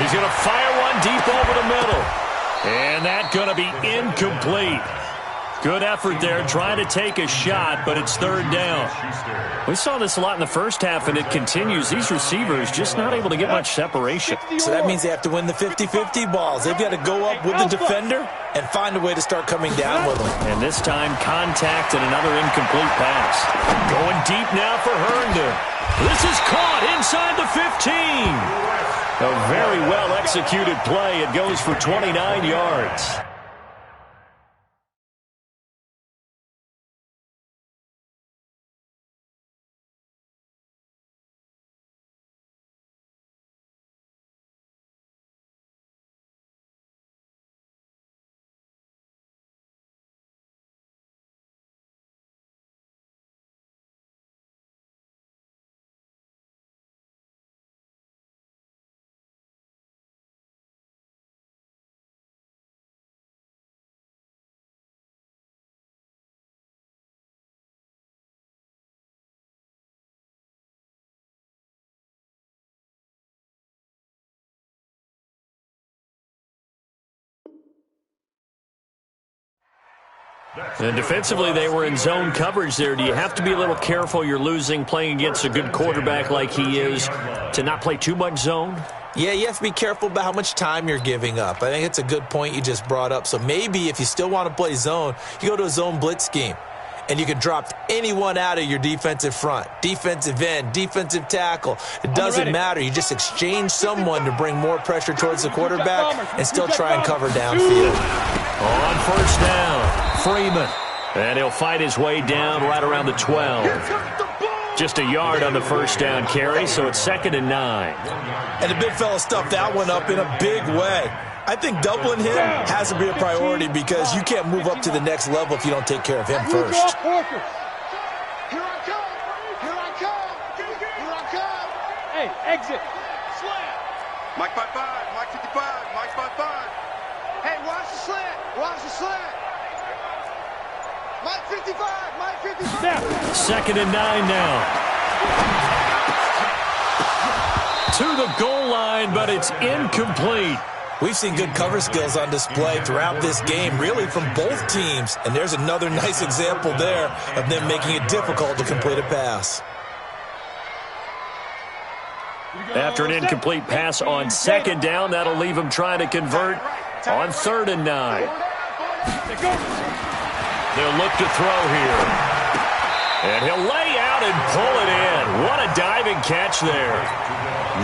He's going to fire one deep over the middle. And that's going to be incomplete. Good effort there trying to take a shot, but it's third down. We saw this a lot in the first half, and it continues. These receivers just not able to get much separation. So that means they have to win the 50-50 balls. They've got to go up with the defender and find a way to start coming down with them. And this time, contact and another incomplete pass. Going deep now for Herndon. This is caught inside the 15. A very well-executed play. It goes for 29 yards. And defensively, they were in zone coverage there. Do you have to be a little careful you're losing playing against a good quarterback like he is to not play too much zone? Yeah, you have to be careful about how much time you're giving up. I think it's a good point you just brought up. So maybe if you still want to play zone, you go to a zone blitz scheme. And you can drop anyone out of your defensive front, defensive end, defensive tackle. It doesn't matter. You just exchange someone to bring more pressure towards the quarterback and still try and cover downfield. On first down, Freeman. And he'll fight his way down right around the 12. Just a yard on the first down carry, so it's 2nd and 9. And the big fella stuffed that one up in a big way. I think doubling him has to be a priority because you can't move up to the next level if you don't take care of him first. Here I come. Here I come. Here I come. Hey, exit. Slant. Mike by 5. Mike 55. Mike by 5. Hey, watch the slant. Watch the slant. Mike 55. Mike 55. 2nd and 9 now. To the goal line, but it's incomplete. We've seen good cover skills on display throughout this game, really from both teams. And there's another nice example there of them making it difficult to complete a pass. After an incomplete pass on 2nd down, that'll leave him trying to convert on 3rd and 9. They'll look to throw here. And he'll lay out and pull it in. What a diving catch there.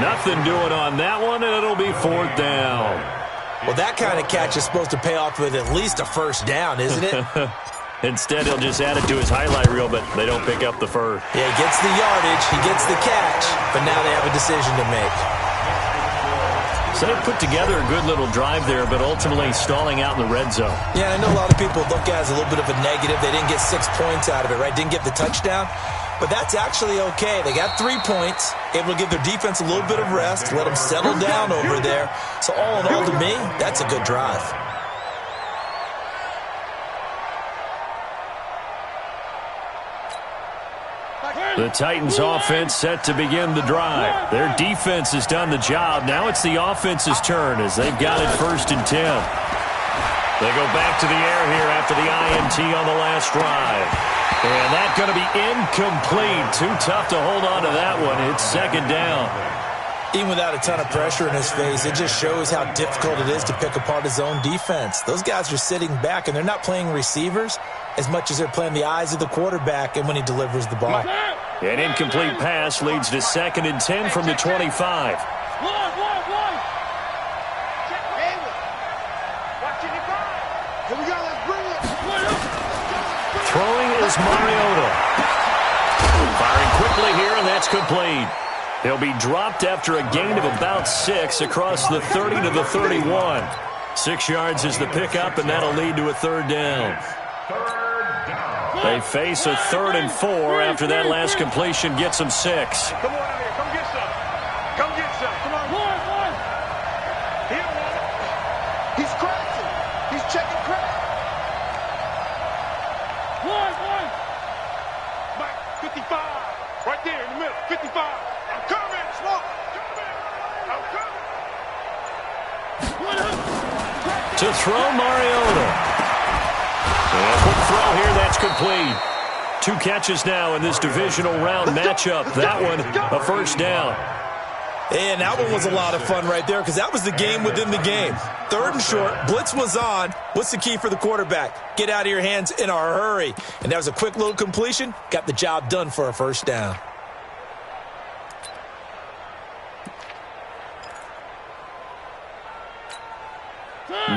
Nothing doing on that one, and it'll be 4th down. Well, that kind of catch is supposed to pay off with at least a first down, isn't it? Instead, he'll just add it to his highlight reel, but they don't pick up the first. Yeah, he gets the yardage, he gets the catch, but now they have a decision to make. So they put together a good little drive there, but ultimately stalling out in the red zone. Yeah, I know a lot of people look at it as a little bit of a negative. They didn't get 6 points out of it, right? Didn't get the touchdown. But that's actually okay. They got 3 points, able to give their defense a little bit of rest, let them settle down over there. So all in all, to me, that's a good drive. The Titans offense set to begin the drive. Their defense has done the job. Now it's the offense's turn as they've got it 1st and 10. They go back to the air here after the INT on the last drive. And that's going to be incomplete. Too tough to hold on to that one. It's 2nd down. Even without a ton of pressure in his face, it just shows how difficult it is to pick apart his own defense. Those guys are sitting back, and they're not playing receivers as much as they're playing the eyes of the quarterback and when he delivers the ball. An incomplete pass leads to 2nd and 10 from the 25. Throwing is Mariota. Firing quickly here, and that's complete. He'll be dropped after a gain of about 6 across the 30 to the 31. 6 yards is the pickup, and that'll lead to a 3rd down. They face a 3rd and 4 after that last completion gets them 6. Come on out here. Come get some. Come get some. Come on. One. He don't want it. He's crashing. He's checking crack. One. Mike, 55. Right there in the middle. 55. I'm coming. Smoke. I'm coming. To throw, Mariota. And a quick throw here, that's complete. 2 catches now in this divisional round matchup. That one, a first down. And that one was a lot of fun right there because that was the game within the game. 3rd and short, blitz was on. What's the key for the quarterback? Get out of your hands in a hurry. And that was a quick little completion. Got the job done for a first down.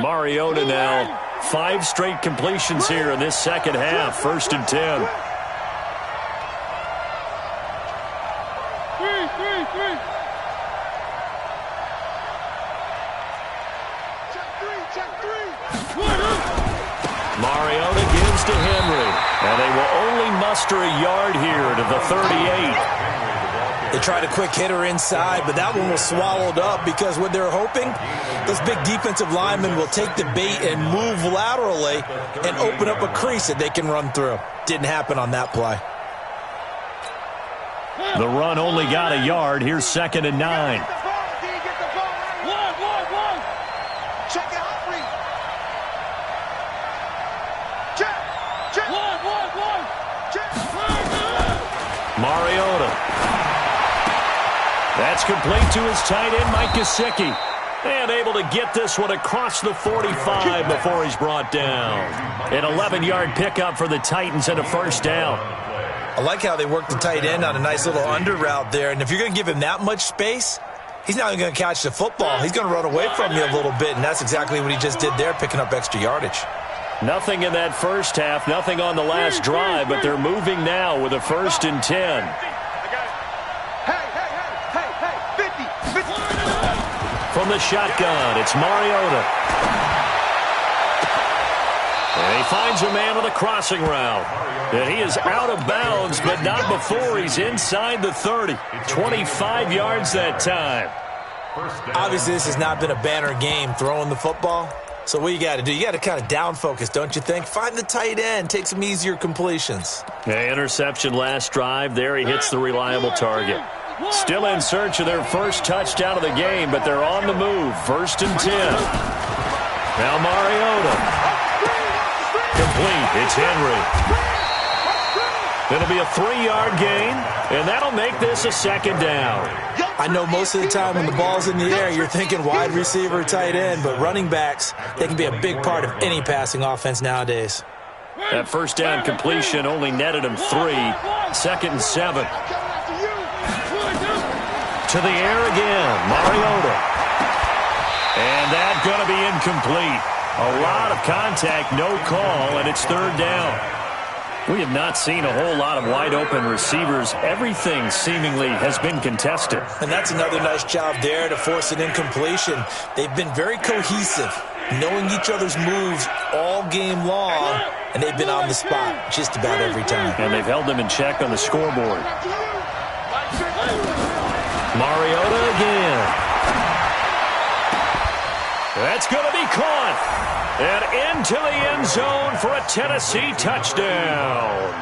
Mariota now, 5 straight completions here in this second half. 1st and 10. Mariota gives to Henry, and they will only muster a yard here to the 38. They tried a quick hitter inside, but that one was swallowed up because what they're hoping, those big defensive linemen will take the bait and move laterally and open up a crease that they can run through. Didn't happen on that play. The run only got a yard. Here's 2nd and 9. Mariota. That's complete to his tight end, Mike Gesicki. And able to get this one across the 45 before he's brought down. An 11-yard pickup for the Titans and a first down. I like how they work the tight end on a nice little under route there. And if you're going to give him that much space, he's not even going to catch the football. He's going to run away from you a little bit, and that's exactly what he just did there, picking up extra yardage. Nothing in that first half, nothing on the last drive, but they're moving now with a 1st and 10. From the shotgun, it's Mariota. And he finds a man on the crossing route. And he is out of bounds, but not before he's inside the 30. 25 yards that time. Obviously, this has not been a banner game throwing the football. So what you got to do, you got to kind of down focus, don't you think? Find the tight end, take some easier completions. Yeah, interception last drive. There he hits the reliable target. Still in search of their first touchdown of the game, but they're on the move. 1st and 10. Now Mariota. Complete. It's Henry. It'll be a 3-yard gain, and that'll make this a 2nd down. I know most of the time when the ball's in the air, you're thinking wide receiver, tight end, but running backs, they can be a big part of any passing offense nowadays. That first down completion only netted him 3. 2nd and 7. To the air again, Mariota. And that's going to be incomplete. A lot of contact, no call, and it's 3rd down. We have not seen a whole lot of wide-open receivers. Everything seemingly has been contested. And that's another nice job there to force an incompletion. They've been very cohesive, knowing each other's moves all game long, and they've been on the spot just about every time. And they've held them in check on the scoreboard. Mariota again. That's going to be caught. And into the end zone for a Tennessee touchdown.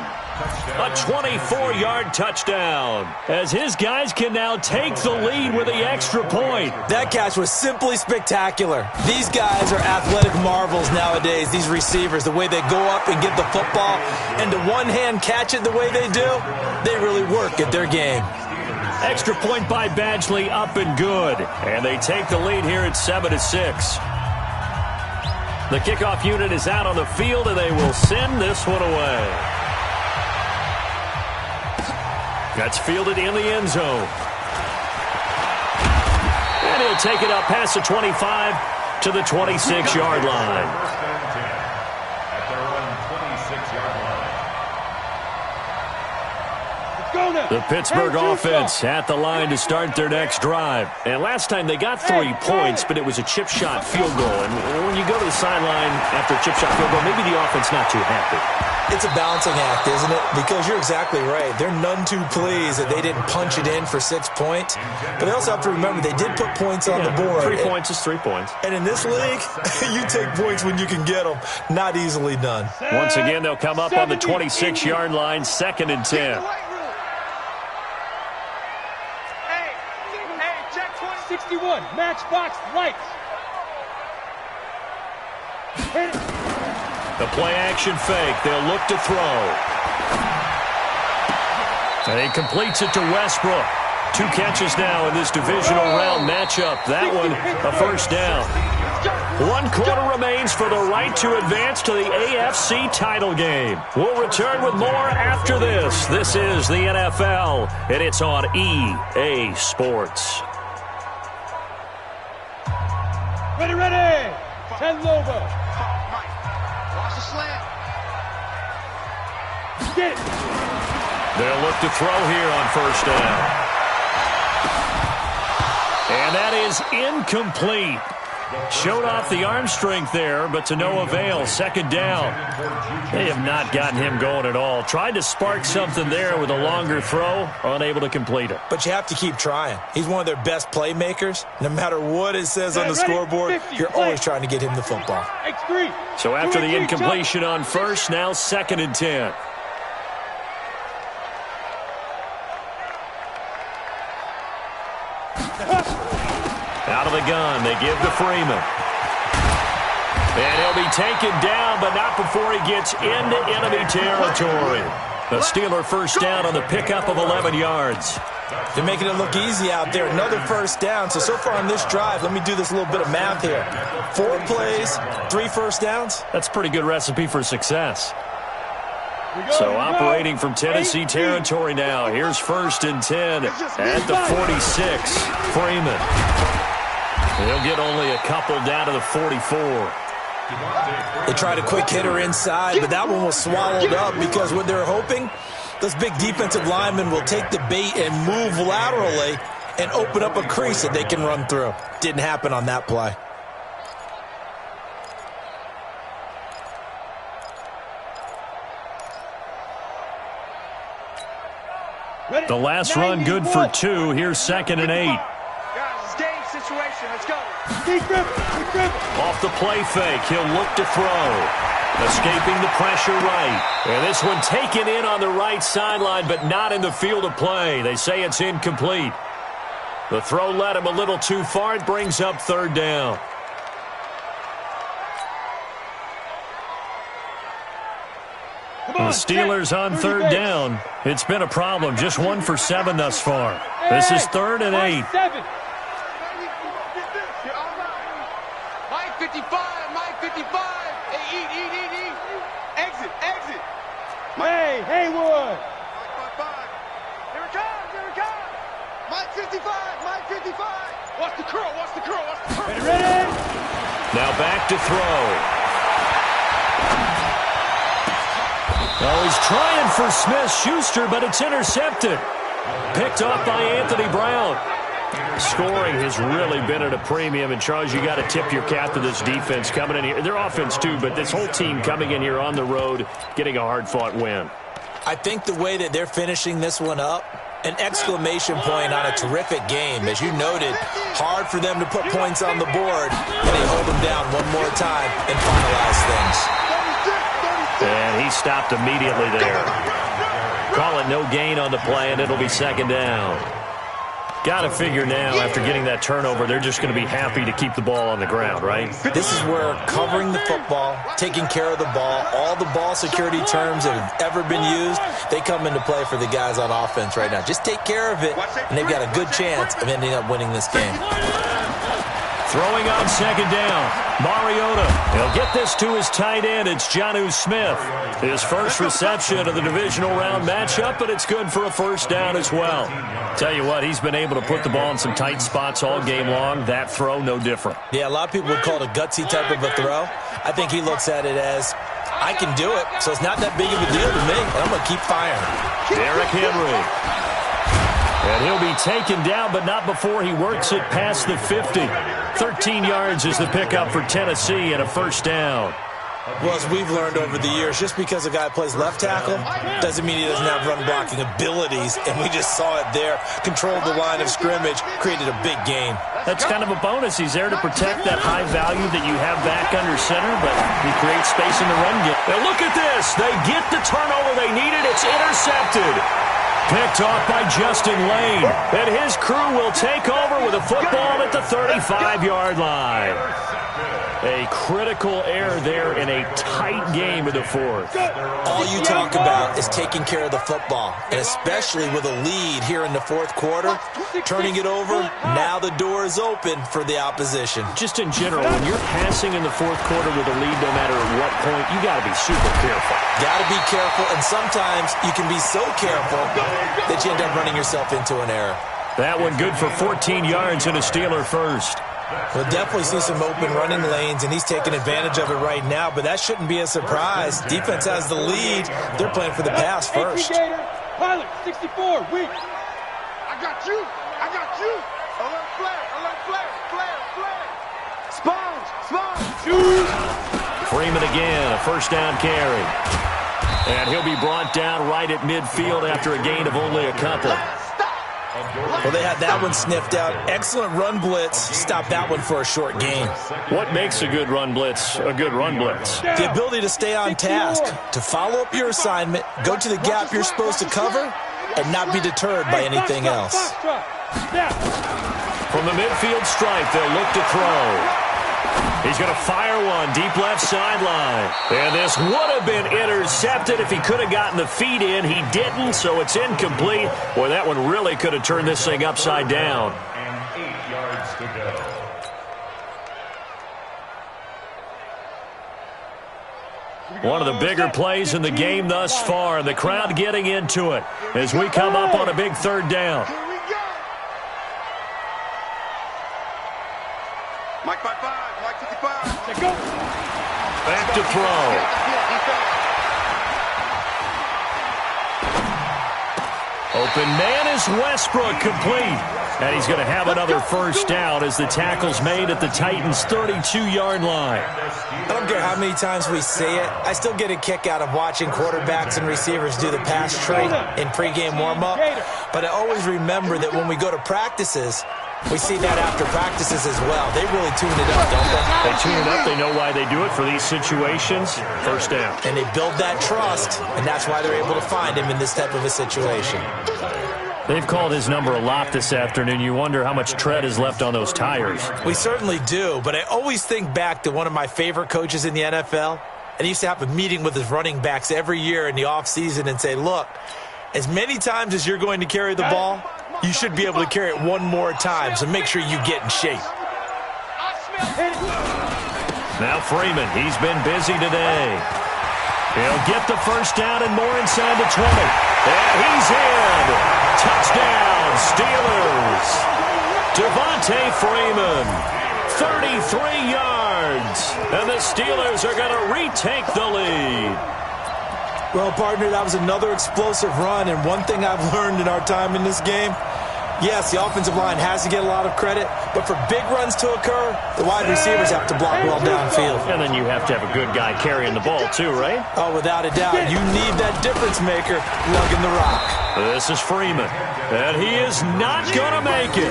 A 24-yard touchdown. As his guys can now take the lead with the extra point. That catch was simply spectacular. These guys are athletic marvels nowadays, these receivers. The way they go up and get the football and to one-hand catch it the way they do, they really work at their game. Extra point by Badgley, up and good. And they take the lead here at 7-6. The kickoff unit is out on the field, and they will send this one away. That's fielded in the end zone. And he'll take it up past the 25 to the 26-yard line. The Pittsburgh offense at the line to start their next drive. And last time they got 3 points, but it was a chip shot field goal. And when you go to the sideline after a chip shot field goal, maybe the offense not too happy. It's a balancing act, isn't it? Because you're exactly right. They're none too pleased that they didn't punch it in for 6 points. But they also have to remember they did put points on the board. 3 points is 3 points. And in this league, you take points when you can get them. Not easily done. Once again, they'll come up on the 26-yard line, 2nd and 10. 61, matchbox lights. The play-action fake. They'll look to throw. And he completes it to Westbrook. 2 catches now in this divisional round matchup. That one a first down. 1 quarter remains for the right to advance to the AFC title game. We'll return with more after this. This is the NFL, and it's on EA Sports. Ready, ready. 10 over. Watch the slant. Get it. They'll look to throw here on first down. And that is incomplete. Showed off the arm strength there, but to no avail. Second down. They have not gotten him going at all. Tried to spark something there with a longer throw, unable to complete it. But you have to keep trying. He's one of their best playmakers. No matter what it says on the scoreboard, you're always trying to get him the football. X3. So after the incompletion on first, now 2nd and 10. Out of the gun, they give to Freeman. And he'll be taken down, but not before he gets into enemy territory. The Steeler first down on the pickup of 11 yards. They're making it look easy out there. Another first down. So far on this drive, let me do this little bit of math here. 4 plays, 3 first downs. That's a pretty good recipe for success. So operating from Tennessee territory now. Here's 1st and 10 at the 46. Freeman. He'll get only a couple down to the 44. They tried a quick hitter inside, but that one was swallowed up because what they're hoping, those big defensive linemen will take the bait and move laterally and open up a crease that they can run through. Didn't happen on that play. The last run good for 2. Here's 2nd and 8. Guys, it's game situation. Let's go. Keep grip. Off the play fake, he'll look to throw. Escaping the pressure right. And this one taken in on the right sideline, but not in the field of play. They say it's incomplete. The throw led him a little too far. It brings up 3rd down. The Steelers on 3rd down. It's been a problem. Just 1 for 7 thus far. This is 3rd and 8. 7. Mike 55, Mike 55. Hey, eat. Exit. Hey, Haywood. Here it comes. Mike 55. Watch the curl. Ready. Now back to throw. Oh, he's trying for Smith-Schuster, but it's intercepted. Picked off by Anthony Brown. Scoring has really been at a premium. And, Charles, you got to tip your cap to this defense coming in here. Their offense, too, but this whole team coming in here on the road, getting a hard-fought win. I think the way that they're finishing this one up, an exclamation point on a terrific game. As you noted, hard for them to put points on the board, and they hold them down one more time and finalize things. And he stopped immediately there. Call it no gain on the play, and it'll be 2nd down. Got to figure now, after getting that turnover, they're just going to be happy to keep the ball on the ground, right? This is where covering the football, taking care of the ball, all the ball security terms that have ever been used, they come into play for the guys on offense right now. Just take care of it, and they've got a good chance of ending up winning this game. Throwing on 2nd down, Mariota. He'll get this to his tight end. It's Jonnu Smith. His first reception of the divisional round matchup, but it's good for a first down as well. Tell you what, he's been able to put the ball in some tight spots all game long. That throw, no different. Yeah, a lot of people would call it a gutsy type of a throw. I think he looks at it as, I can do it, so it's not that big of a deal to me, and I'm going to keep firing. Derrick Henry. And he'll be taken down, but not before he works it past the 50. 13 yards is the pickup for Tennessee and a first down. Well, as we've learned over the years, just because a guy plays left tackle doesn't mean he doesn't have run-blocking abilities, and we just saw it there. Controlled the line of scrimmage, created a big gain. That's kind of a bonus. He's there to protect that high value that you have back under center, but he creates space in the run game. Now look at this. They get the turnover they needed. It's intercepted. Picked off by Justin Lane. And his crew will take over with a football at the 35-yard line. A critical error there in a tight game in the fourth. All you talk about is taking care of the football, and especially with a lead here in the fourth quarter, turning it over, now the door is open for the opposition. Just in general, when you're passing in the fourth quarter with a lead, no matter at what point, you got to be super careful. Got to be careful, and sometimes you can be so careful that you end up running yourself into an error. That one good for 14 yards and a Steeler first. We'll definitely see some open running lanes, and he's taking advantage of it right now, but that shouldn't be a surprise. Defense has the lead. They're playing for the pass first. Pilot, 64, weak. I got you. I got you. Alert flare, flare. Sponge. Freeman again, a first down carry. And he'll be brought down right at midfield after a gain of only a couple. Well, they had that one sniffed out. Excellent run blitz. Stop that one for a short gain. What makes a good run blitz a good run blitz? The ability to stay on task, to follow up your assignment, go to the gap you're supposed to cover, and not be deterred by anything else. From the midfield stripe, they'll look to throw. He's going to fire one deep left sideline. And this would have been intercepted if he could have gotten the feet in. He didn't, so it's incomplete. Boy, that one really could have turned this thing upside down. And 8 yards to go. One of the bigger plays in the game thus far, and the crowd getting into it as we come up on a big third down. Mike 5-5, Mike 55. Go. Back to throw. Open man is Westbrook, complete. And he's going to have another first down as the tackle's made at the Titans' 32-yard line. I don't care how many times we say it, I still get a kick out of watching quarterbacks and receivers do the pass tree in pregame warm-up. But I always remember that when we go to practices, we see that after practices as well. They really tune it up, don't they? They tune it up. They know why they do it for these situations. First down. And they build that trust, and that's why they're able to find him in this type of a situation. They've called his number a lot this afternoon. You wonder how much tread is left on those tires. We certainly do, but I always think back to one of my favorite coaches in the NFL, and he used to have a meeting with his running backs every year in the offseason and say, look, as many times as you're going to carry the ball, you should be able to carry it one more time, so make sure you get in shape. Now Freeman, he's been busy today. He'll get the first down and more inside the 20. And he's in. Touchdown, Steelers. Devontae Freeman, 33 yards. And the Steelers are going to retake the lead. Well, partner, that was another explosive run, and one thing I've learned in our time in this game, yes, the offensive line has to get a lot of credit, but for big runs to occur, the wide receivers have to block well downfield. And then you have to have a good guy carrying the ball too, right? Oh, without a doubt. You need that difference maker lugging the rock. This is Freeman, and he is not going to make it.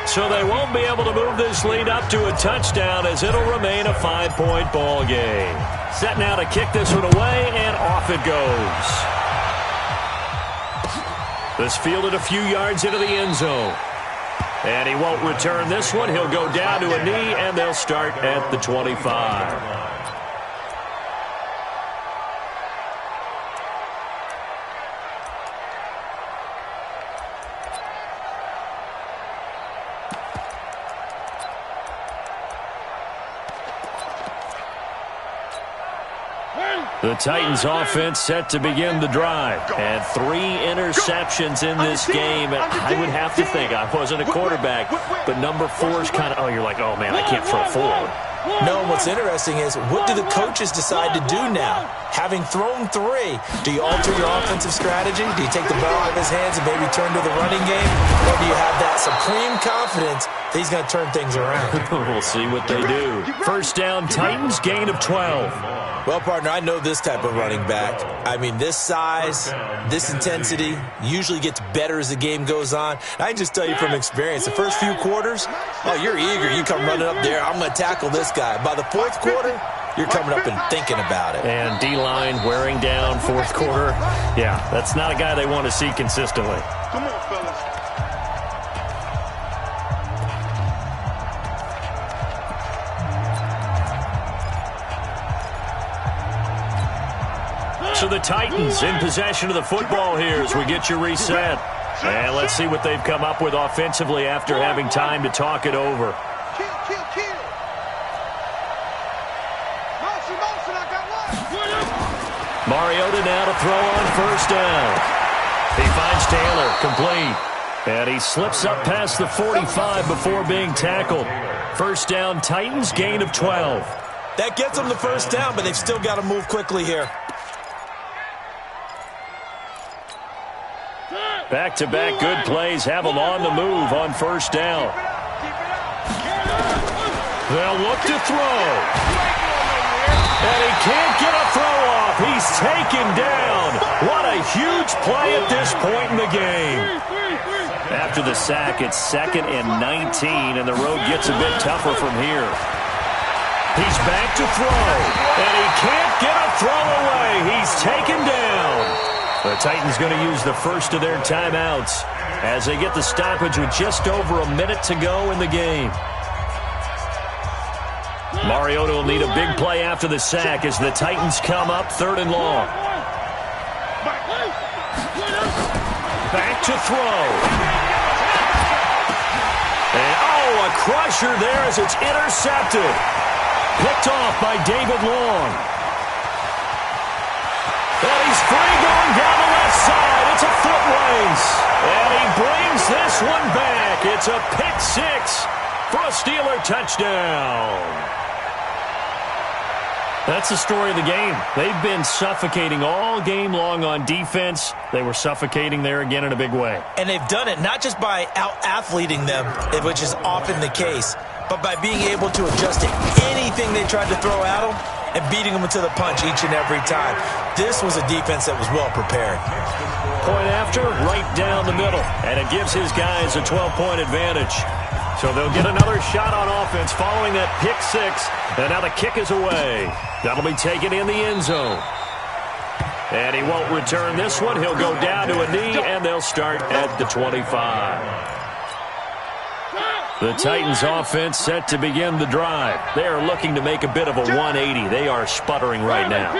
So they won't be able to move this lead up to a touchdown as it'll remain a 5-point ball game. Set now to kick this one away, and off it goes. This fielded a few yards into the end zone. And he won't return this one. He'll go down to a knee, and they'll start at the 25. The Titans offense set to begin the drive. And 3 interceptions in this game. I would have to think, I wasn't a quarterback, but number 4 is kind of, oh, you're like, oh, man, I can't throw 4. No, what's interesting is, what do the coaches decide to do now? Having thrown 3, do you alter your offensive strategy? Do you take the ball out of his hands and maybe turn to the running game? Or do you have that supreme confidence that he's going to turn things around? We'll see what they do. First down, Titans, gain of 12. Well, partner, I know this type of running back. I mean, this size, this intensity usually gets better as the game goes on. I can just tell you from experience, the first few quarters, oh, you're eager. You come running up there, I'm going to tackle this guy. By the fourth quarter, you're coming up and thinking about it. And D-line wearing down fourth quarter. Yeah, that's not a guy they want to see consistently. Come on, fellas. So the Titans in possession of the football here as we get you reset. And let's see what they've come up with offensively after having time to talk it over. Kill. Motion, I got one. Mariota now to throw on first down. He finds Taylor, complete. And he slips up past the 45 before being tackled. First down, Titans, gain of 12. That gets them the first down, but they've still got to move quickly here. Back-to-back good plays have them on the move on first down. They'll look to throw. And he can't get a throw off. He's taken down. What a huge play at this point in the game. After the sack, it's 2nd and 19, and the road gets a bit tougher from here. He's back to throw, and he can't get a throw away. He's taken down. The Titans going to use the first of their timeouts as they get the stoppage with just over a minute to go in the game. Mariota will need a big play after the sack as the Titans come up 3rd and long. Back to throw. And, a crusher there as it's intercepted. Picked off by David Long. And he's free going down the left side. It's a foot race. And he brings this one back. It's a pick 6 for a Steeler touchdown. That's the story of the game. They've been suffocating all game long on defense. They were suffocating there again in a big way. And they've done it not just by out-athleting them, which is often the case, but by being able to adjust to anything they tried to throw at them and beating them to the punch each and every time. This was a defense that was well prepared. Point after, right down the middle. And it gives his guys a 12-point advantage. So they'll get another shot on offense following that pick 6. And now the kick is away. That'll be taken in the end zone. And he won't return this one. He'll go down to a knee, and they'll start at the 25. The Titans offense set to begin the drive. They are looking to make a bit of a 180. They are sputtering right now.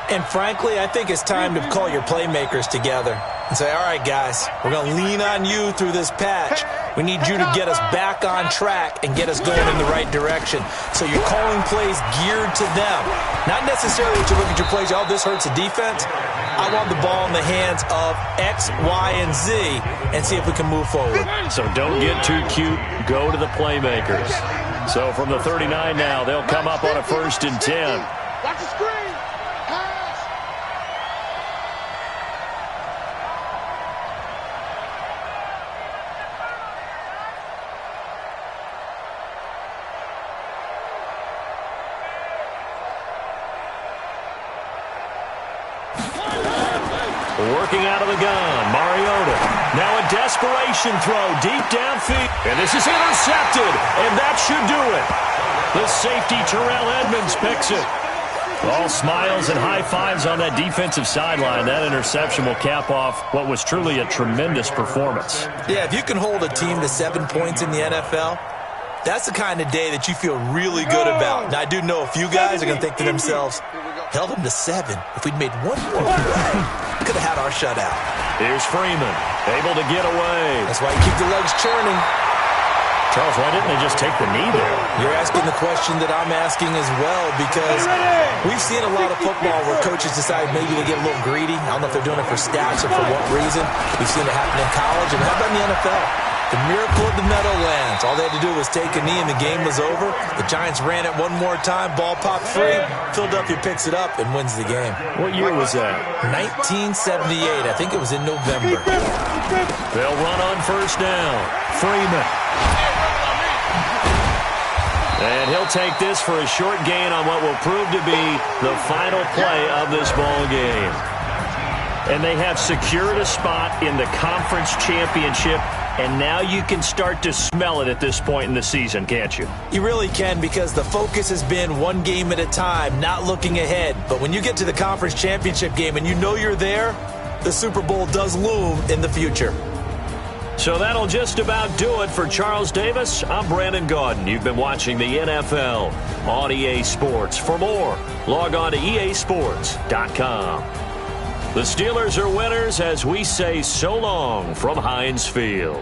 And frankly, I think it's time to call your playmakers together and say, all right, guys, we're going to lean on you through this patch. We need you to get us back on track and get us going in the right direction. So you're calling plays geared to them. Not necessarily that you look at your plays, oh, this hurts the defense. I want the ball in the hands of X, Y, and Z and see if we can move forward. So don't get too cute. Go to the playmakers. So from the 39 now, they'll come up on a 1st and 10. Watch the screen. Pass. Working out of the gun, Mariota. Now a desperation throw deep downfield. And this is intercepted, and that should do it. The safety, Terrell Edmonds, picks it. All smiles and high fives on that defensive sideline. That interception will cap off what was truly a tremendous performance. Yeah, if you can hold a team to 7 points in the NFL, that's the kind of day that you feel really good about. Now, I do know a few guys are going to think to themselves, held them to 7. If we'd made one more play, could have had our shutout. Here's Freeman, able to get away. That's why you keep the legs churning. Charles, why didn't they just take the knee there? You're asking the question that I'm asking as well, because we've seen a lot of football where coaches decide maybe they get a little greedy. I don't know if they're doing it for stats or for what reason. We've seen it happen in college, and how about in the NFL? The miracle of the Meadowlands. All they had to do was take a knee, and the game was over. The Giants ran it one more time. Ball popped free. Philadelphia picks it up and wins the game. What year was that? 1978. I think it was in November. They'll run on first down. Freeman. And he'll take this for a short gain on what will prove to be the final play of this ball game. And they have secured a spot in the conference championship, and now you can start to smell it at this point in the season, can't you? You really can, because the focus has been one game at a time, not looking ahead. But when you get to the conference championship game and you know you're there, the Super Bowl does loom in the future. So that'll just about do it for Charles Davis. I'm Brandon Gaudin. You've been watching the NFL on EA Sports. For more, log on to easports.com. The Steelers are winners as we say so long from Heinz Field.